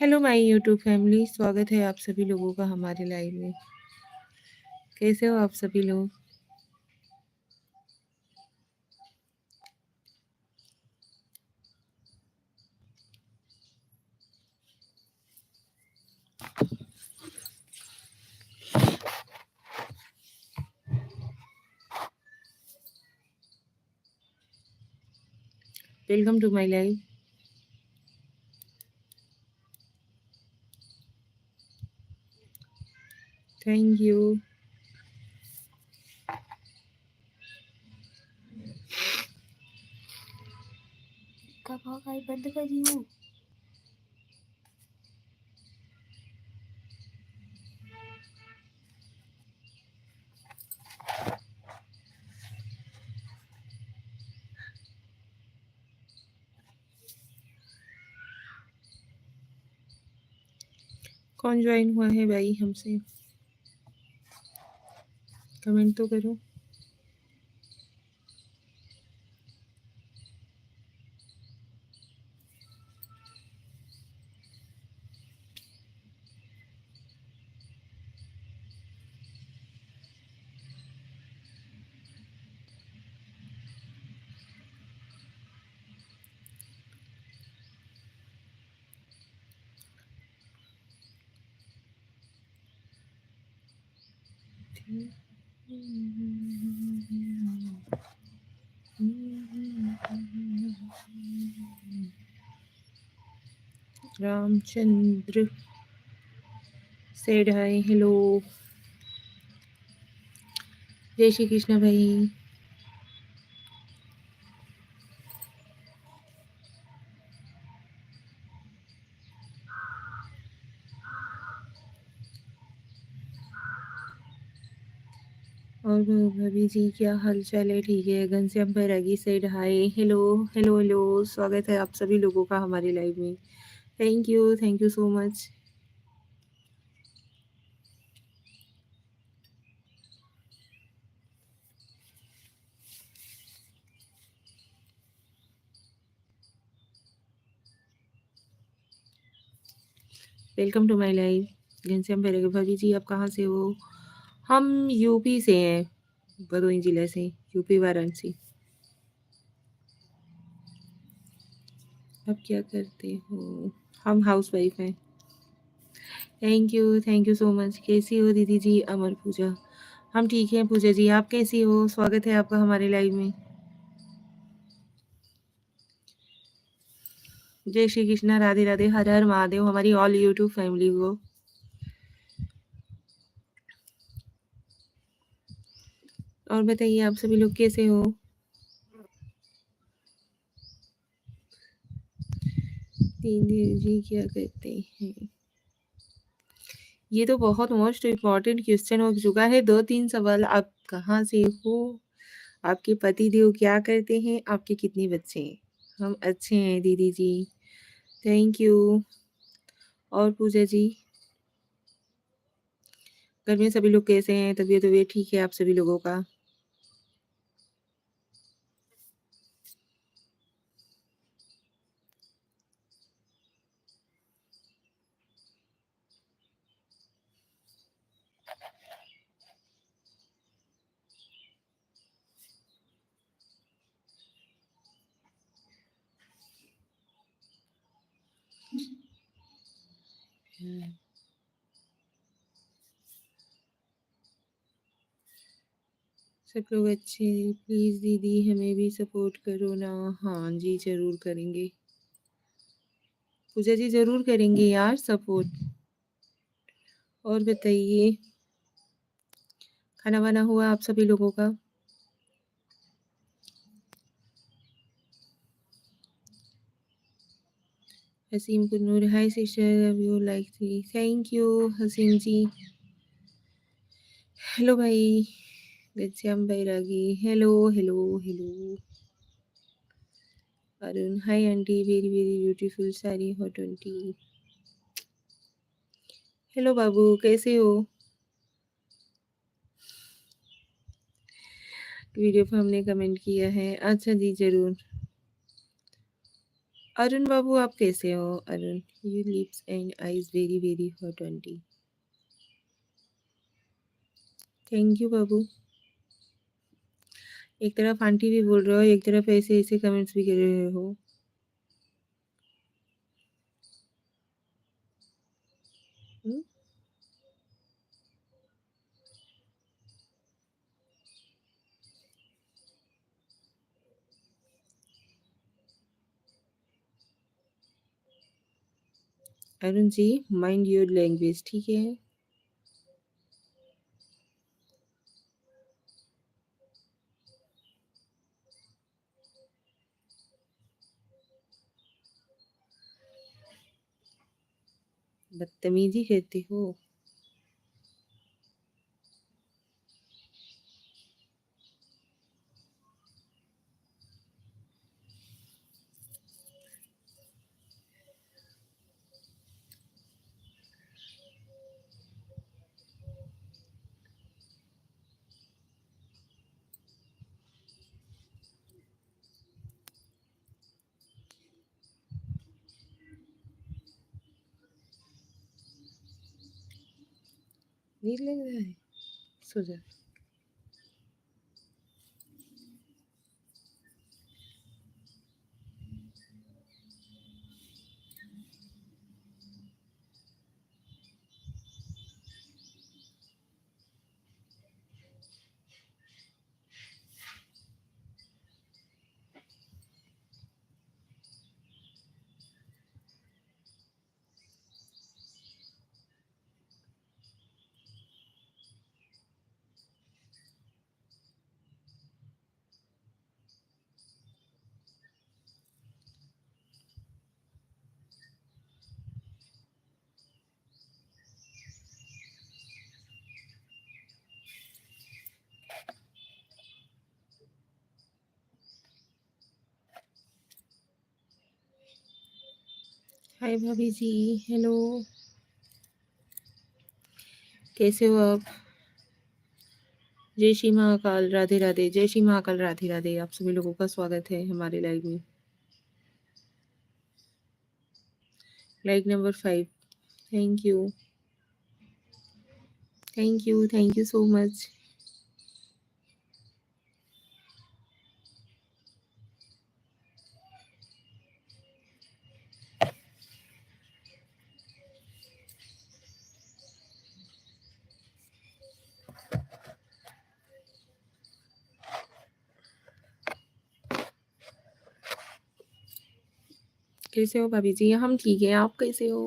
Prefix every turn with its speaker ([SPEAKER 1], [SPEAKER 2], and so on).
[SPEAKER 1] Hello my YouTube family, स्वागत है आप सभी लोगों का हमारे लाइव में। कैसे हो आप सभी लोग? Welcome to my live. Thank you. कब होगा ये बंद कर रही हूँ। कौन ज्वाइन हुआ है भाई हमसे? कमेंट तो करो। Ramchandra said hi, hello. जय श्री कृष्ण भाई। और भाभी जी क्या हाल चाल है? ठीक है। Ghanshyam Bairagi said hi, hello hello hello. स्वागत है आप सभी लोगों का हमारे लाइव में। Thank you so much. Welcome to my live. Ghanshyam Bairagi भाभी जी आप कहाँ से हो? हम यूपी से हैं, भदोही जिले से, यूपी वाराणसी। आप क्या करते हो? हम हाउस वाइफ हैं। Thank you so much. कैसी हो दीदी जी? अमर पूजा, हम ठीक हैं। पूजा जी आप कैसी हो? स्वागत है आपका हमारे लाइव में। जय श्री कृष्णा, राधे राधे, हर हर महादेव हमारी ऑल यूट्यूब फैमिली को। और बताइए आप सभी लोग कैसे हो? दीदी जी क्या करते हैं? ये तो बहुत मोस्ट इम्पॉर्टेंट क्वेश्चन हो चुका है। 2-3 सवाल। आप कहाँ से हो? आपके पति देव क्या करते हैं? आपके कितने बच्चे हैं? हम अच्छे हैं दीदी जी, थैंक यू। और पूजा जी, घर में सभी लोग कैसे हैं? तबीयत ठीक है आप सभी लोगों का? सब लोग अच्छे हैं। प्लीज़ दीदी हमें भी सपोर्ट करो ना। हाँ जी ज़रूर करेंगे पूजा जी, ज़रूर करेंगे यार सपोर्ट। और बताइए, खाना वाना हुआ आप सभी लोगों का? Haseem Kunnur hi sister, love you like थी। Thank you Haseem ji. Hello भाई Ghanshyam Bairagi, hello hello hello. Arun hi aunty, very very beautiful sari hot aunty. Hello बाबू कैसे हो? वीडियो पर हमने कमेंट किया है। अच्छा जी ज़रूर। अरुण बाबू आप कैसे हो? Arun, your lips and eyes very very hot aunty. Thank you बाबू। एक तरफ आंटी भी बोल रहे हो, एक तरफ ऐसे ऐसे कमेंट्स भी कर रहे हो। हम्म? Arun ji mind your language, ठीक है? बदतमीजी करते हो। नींद लग रहा है, सो जा। हाय भाभी जी, हेलो, कैसे हो आप? जय श्री महाकाल, राधे राधे। जय श्री महाकाल, राधे राधे। आप सभी लोगों का स्वागत है हमारे लाइव में। Like number 5। Thank you, thank you so much. कैसे हो भाभी जी? हम ठीक है, आप कैसे हो?